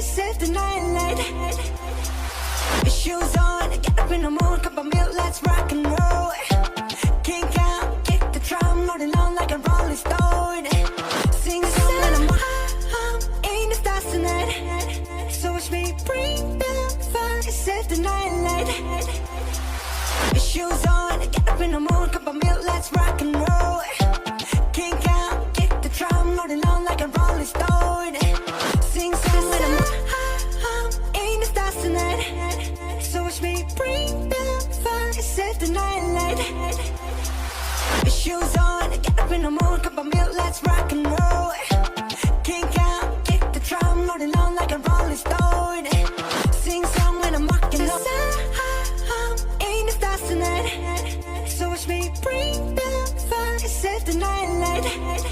save the night light. Shoes on, get up in the mood, cup of milk, let's rock and roll. Kink out, kick the drum, rolling on like a rolling stone. Sing a song when I'm in the stars tonight. So watch me bring the fire, save the night light. Shoes on, get up in the mood, cup of milk, let's rock and roll. Kink out, kick the drum, rolling on like a rolling stone. Sing a song when I'm in the stars tonight. So watch me bring the fire, save the night light. Shoes on, get up in the mood, cup of milk, let's rock and roll. Kink out, kick the drum, rolling on like a rolling stone. Sing a song when I'm walking up. In the stars tonight. So watch me bring the fire, save the night light.